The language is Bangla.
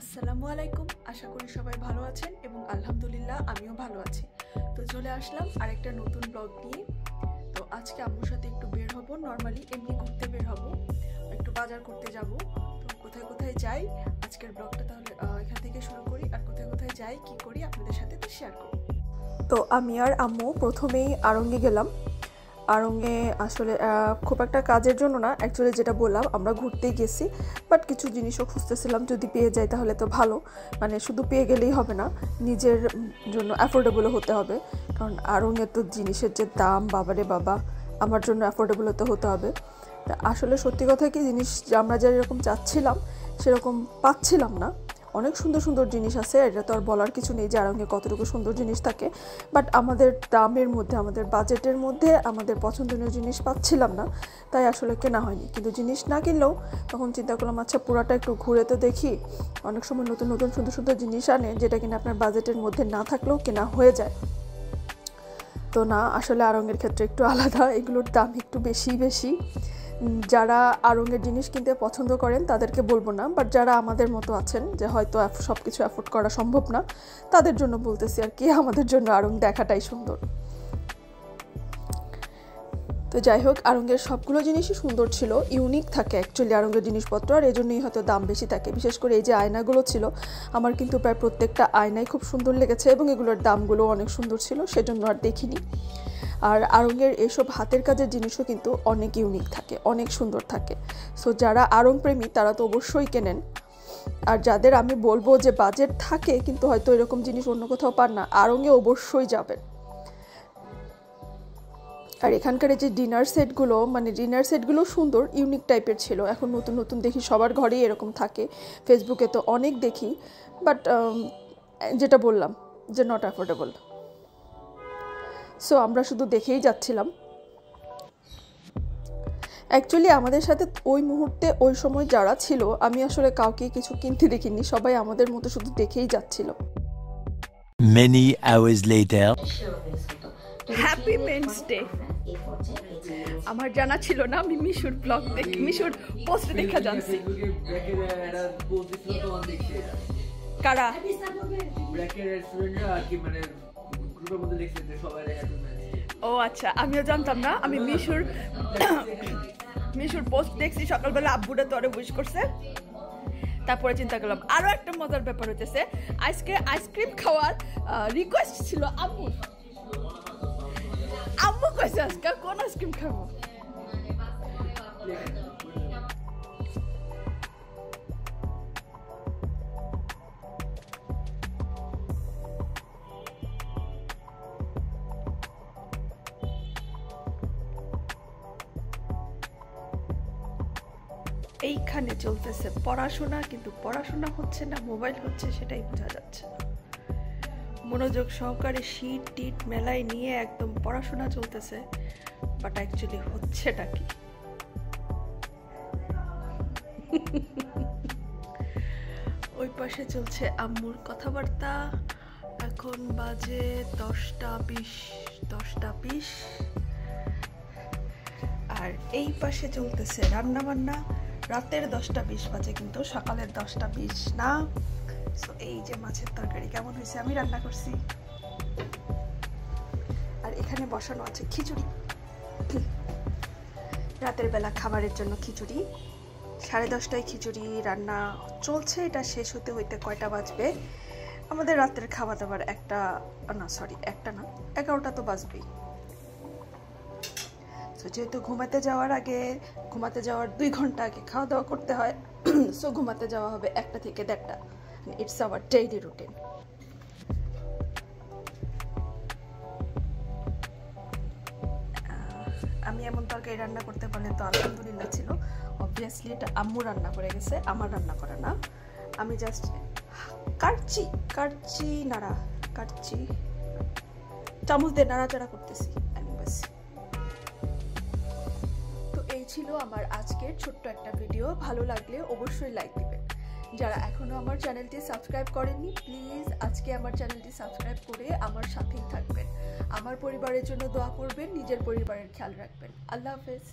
আসসালামু আলাইকুম, আশা করি সবাই ভালো আছেন এবং আলহামদুলিল্লাহ আমিও ভালো আছি। তো চলে আসলাম আরেকটা নতুন ব্লগ নিয়ে। তো আজকে আম্মুর সাথে একটু বের হব, নর্মালি এমনি ঘুরতে বের হব, একটু বাজার করতে যাব। তো কোথায় কোথায় যাই আজকের ব্লগটা তাহলে এখান থেকে শুরু করি, আর কোথায় কোথায় যাই কি করি আপনাদের সাথে তো শেয়ার করব। তো আমি আর আম্মু প্রথমেই আড়ঙ্গে গেলাম। আড়ঙ্গে আসলে খুব একটা কাজের জন্য না, অ্যাকচুয়ালি যেটা বললাম আমরা ঘুরতেই গেছি, বাট কিছু জিনিসও খুঁজতেছিলাম, যদি পেয়ে যাই তাহলে তো ভালো। মানে শুধু পেয়ে গেলেই হবে না, নিজের জন্য অ্যাফোর্ডেবলও হতে হবে, কারণ আড়ঙ্গের তো জিনিসের যে দাম বাবারে বাবা, আমার জন্য অ্যাফোর্ডেবল হতে হবে। তা আসলে সত্যি কথা কি, জিনিস আমরা যেরকম চাচ্ছিলাম সেরকম পাচ্ছিলাম না। অনেক সুন্দর সুন্দর জিনিস আছে, এটা তো আর বলার কিছু নেই যে আড়ঙ্গে কতটুকু সুন্দর জিনিস থাকে, বাট আমাদের দামের মধ্যে, আমাদের বাজেটের মধ্যে আমাদের পছন্দনীয় জিনিস পাচ্ছিলাম না, তাই আসলে কেনা হয়নি। কিন্তু জিনিস না কিনলেও তখন চিন্তা করলাম আচ্ছা পুরাটা একটু ঘুরে তো দেখি। অনেক সময় নতুন নতুন সুন্দর সুন্দর জিনিস আনে যেটা কিনা আপনার বাজেটের মধ্যে না থাকলেও কেনা হয়ে যায়। তো না, আসলে আড়ঙ্গের ক্ষেত্রে একটু আলাদা, এগুলোর দাম একটু বেশি। যারা আড়ঙ্গের জিনিস কিনতে পছন্দ করেন তাদেরকে বলবো না, বাট যারা আমাদের মতো আছেন যে হয়তো সব কিছু অ্যাফোর্ড করা সম্ভব না, তাদের জন্য বলতেছি আর কি, আমাদের জন্য আড়ং দেখাটাই সুন্দর। তো যাই হোক, আড়ঙ্গের সবগুলো জিনিসই সুন্দর ছিল, ইউনিক থাকে অ্যাকচুয়ালি আড়ঙ্গের জিনিসপত্র, আর এই জন্যই হয়তো দাম বেশি থাকে। বিশেষ করে এই যে আয়নাগুলো ছিল, আমার কিন্তু প্রায় প্রত্যেকটা আয়নাই খুব সুন্দর লেগেছে এবং এগুলোর দামগুলো অনেক সুন্দর ছিল, সেজন্য আর দেখিনি। আর আড়ঙ্গের এসব হাতের কাজের জিনিসও কিন্তু অনেক ইউনিক থাকে, অনেক সুন্দর থাকে। সো যারা আড়ং প্রেমী তারা তো অবশ্যই কেনেন। আর যাদের আমি বলবো যে বাজেট থাকে কিন্তু হয়তো এরকম জিনিস অন্য কোথাও পান না, আড়ঙ্গে অবশ্যই যাবেন। আর এখানকার এই যে ডিনার সেটগুলো সুন্দর, ইউনিক টাইপের ছিল। এখন নতুন নতুন দেখি সবার ঘরেই এরকম থাকে, ফেসবুকে তো অনেক দেখি, বাট যেটা বললাম যে নট অ্যাফোর্ডেবল। সো আমরা শুধু দেখেই যাচ্ছিলাম। অ্যাকচুয়ালি আমাদের সাথে ওই মুহূর্তে ওই সময় যারা ছিল, আমি আসলে কাউকে কিছু কিনতে দেখিনি, সবাই আমাদের মতো শুধু দেখেই যাচ্ছিল। Many hours later. Happy men's day. আমার জানা ছিল না, আমি মিশুর ব্লগ দেখে, মিশুর পোস্ট দেখে জানছি। কারা? ও আচ্ছা, আমিও জানতাম না। আমি মিশুর পোস্ট দেখছি সকালবেলা, আব্বুটা তোরে উইশ করছে। তারপরে চিন্তা করলাম আরো একটা মজার ব্যাপার হচ্ছে, আজকে আইসক্রিম খাওয়ার রিকোয়েস্ট ছিল আম্মুর। আম্মু কইছে আজকে কোন আইসক্রিম খাবো। এইখানে চলতেছে পড়াশোনা, কিন্তু পড়াশোনা হচ্ছে না, মোবাইল হচ্ছে, সেটাই বোঝা যাচ্ছে না। মনোযোগ সহকারে শীট টিট মেলায় নিয়ে একদম পড়াশোনা চলতেছে, বাট অ্যাকচুয়ালি হচ্ছেটা কি? ওই পাশে চলছে আম্মুর কথাবার্তা। এখন বাজে 10টা 20। আর এই পাশে চলতেছে রান্না বান্না। রাতের 10টা 20 বাজে, কিন্তু সকালের 10টা 20 না। সো এই যে মাছের তরকারি কেমন হয়েছে, আমি রান্না করছি। আর এখানে বসানো আছে খিচুড়ি, রাতের বেলা খাবারের জন্য খিচুড়ি। 10:30টায় খিচুড়ি রান্না চলছে, এটা শেষ হতে হইতে কয়টা বাজবে? আমাদের রাতের খাওয়া দাবার 11টা তো বাজবেই। তো যেহেতু ঘুমাতে যাওয়ার 2 ঘন্টা আগে খাওয়া দাওয়া করতে হয়, সো ঘুমাতে যাওয়া হবে 1টা থেকে 1:30টা। It's our daily routine. আমি এমন তরকারি রান্না করতে পারলে তো আলহামদুলিল্লাহ ছিল। অবভিয়াসলি এটা আম্মু রান্না করে গেছে, আমার রান্না করা না। আমি জাস্ট কাটছি চামচ দিয়ে নাড়াচাড়া করতেছি। তো এই ছিল আমার আজকের ছোট্ট একটা ভিডিও। ভালো লাগলে অবশ্যই লাইক দিবেন। যারা এখনো আমার চ্যানেলটি সাবস্ক্রাইব করেননি, প্লিজ আজকে আমার চ্যানেলটি সাবস্ক্রাইব করে আমার সাথেই থাকবেন। আমার পরিবারের জন্য দোয়া করবেন, নিজের পরিবারের খেয়াল রাখবেন। আল্লাহ হাফেজ।